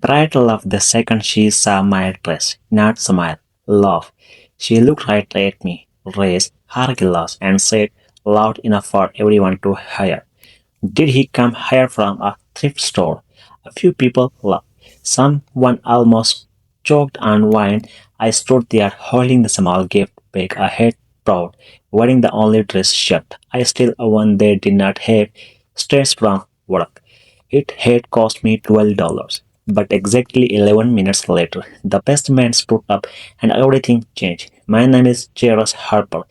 Bright laughed the second she saw my dress, not smile, laugh. She looked right at me, raised her glass, and said loud enough for everyone to hear. Did he come here from a thrift store? A few people laughed. Someone almost choked on wine. I stood there holding the small gift bag I had brought, wearing the only dress shirt I still owned. They did not have stress from work. It had cost me $12. But exactly 11 minutes later, the best man stood up and everything changed. My name is Jairus Harper.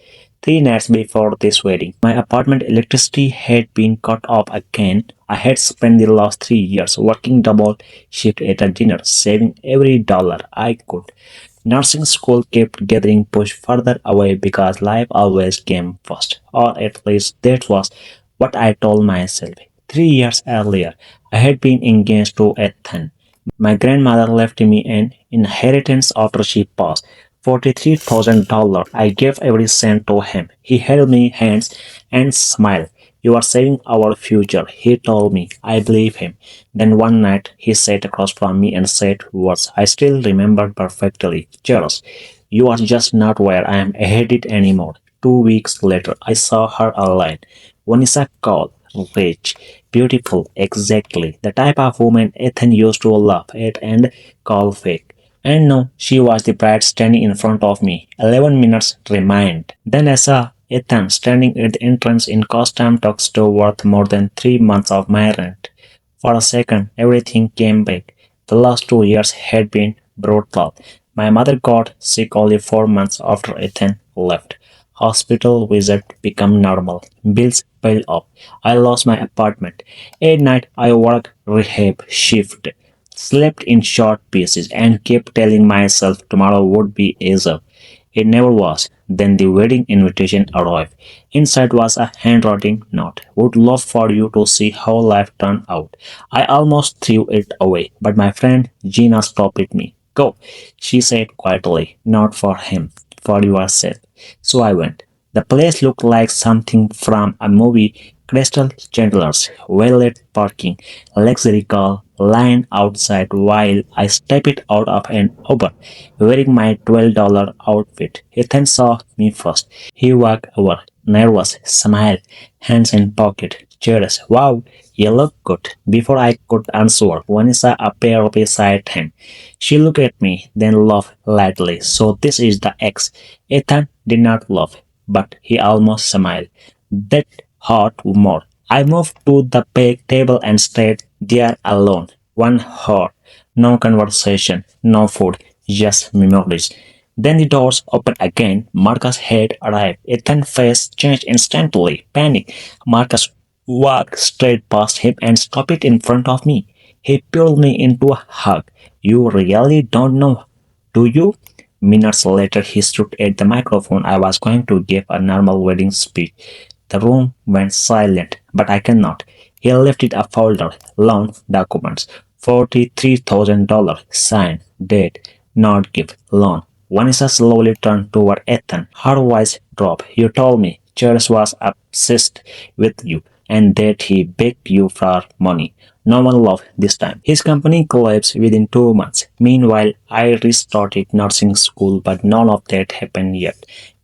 3 nights before this wedding, my apartment electricity had been cut off again. I had spent the last 3 years working double shift at a dinner, saving every dollar I could. Nursing school kept getting pushed further away because life always came first, or at least that was what I told myself. 3 years earlier, I had been engaged to Ethan. My grandmother left me an inheritance after she passed. $43,000. I gave every cent to him. He held me hands and smiled. You are saving our future, he told me. I believe him. Then one night he sat across from me and said words I still remember perfectly. Charles, you are just not where I am headed anymore. 2 weeks later, I saw her online. Vanessa called, rich, beautiful, exactly the type of woman Ethan used to laugh at and call fake. And now she was the bride standing in front of me. 11 minutes remained. Then I saw Ethan standing at the entrance in costume tuxedo worth more than 3 months of my rent. For a second, everything came back. The last 2 years had been brutal. My mother got sick only 4 months after Ethan left. Hospital visit became normal. Bills piled up. I lost my apartment. At night, I worked rehab shift, slept in short pieces, and kept telling myself tomorrow would be easier. It never was. Then the wedding invitation arrived. Inside was a handwritten note. Would love for you to see how life turned out. I almost threw it away, but my friend Gina stopped me. Go, she said quietly, not for him, for yourself. So I went. The place looked like something from a movie. Crystal chandeliers, well-lit parking, luxury car lined outside while I stepped out of an Uber, wearing my $12 outfit. Ethan saw me first. He walked over, nervous, smiled, hands in pocket. Cheers. Wow, you look good. Before I could answer, Vanessa appeared beside him. She looked at me, then laughed lightly. So this is the ex. Ethan did not laugh, but he almost smiled. That hurt more. I moved to the big table and stayed there alone. 1 hour. No conversation, no food, just memories. Then the doors opened again. Marcus had arrived. Ethan's face changed instantly. Panic. Marcus walked straight past him and stopped in front of me. He pulled me into a hug. You really don't know, do you? Minutes later, he stood at the microphone. I was going to give a normal wedding speech. The room went silent, but I cannot. He lifted a folder, loan documents, $43,000, signed, date, not gift, loan. Vanessa slowly turned toward Ethan. Her voice dropped. You told me Charles was obsessed with you and that he begged you for money. No one laughed this time. His company collapsed within 2 months. Meanwhile, I restarted nursing school, but none of that happened yet.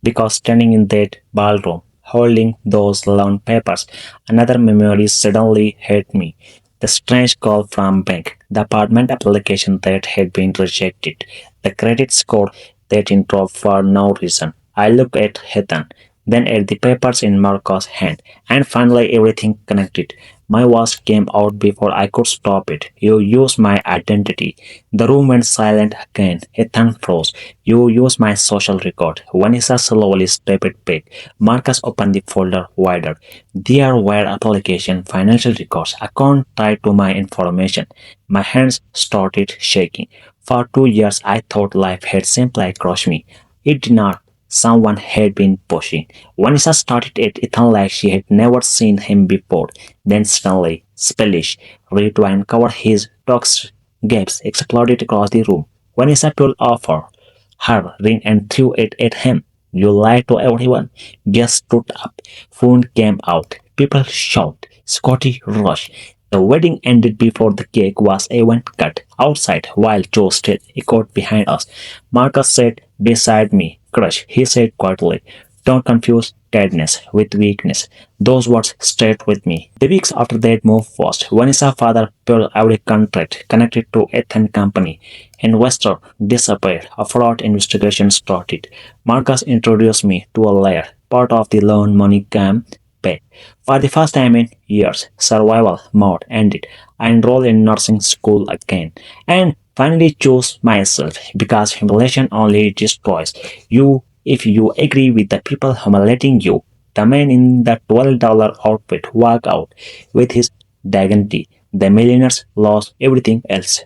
Because standing in that ballroom, holding those loan papers, another memory suddenly hit me. The strange call from bank, the apartment application that had been rejected, the credit score that improved for no reason. I looked at Heathen, then at the papers in Marco's hand, and finally everything connected. My voice came out before I could stop it. You used my identity. The room went silent again. Ethan froze. You used my social record. Vanessa slowly stepped back. Marcus opened the folder wider. There were application, financial records, account tied to my information. My hands started shaking. For 2 years I thought life had simply crushed me. It did not. Someone had been pushing. Vanessa started at Ethan like she had never seen him before. Then suddenly, Spanish, Redwine covered his dog's gapes, exploded across the room. Vanessa pulled off her ring and threw it at him. You lied to everyone. Guests stood up. Phone came out. People shouted. Scotty rushed. The wedding ended before the cake was even cut. Outside, while Joe still echoed behind us, Marcus sat beside me. Crush, he said quietly. Don't confuse tiredness with weakness. Those words stayed with me. The weeks after that moved fast. Vanessa's father pulled every contract connected to Ethan Company. Investor disappeared. A fraud investigation started. Marcus introduced me to a lawyer, part of the loan money campaign. For the first time in years, survival mode ended. I enrolled in nursing school again and finally chose myself because humiliation only destroys you if you agree with the people humiliating you. The man in the $12 outfit walked out with his dignity. The millionaires lost everything else.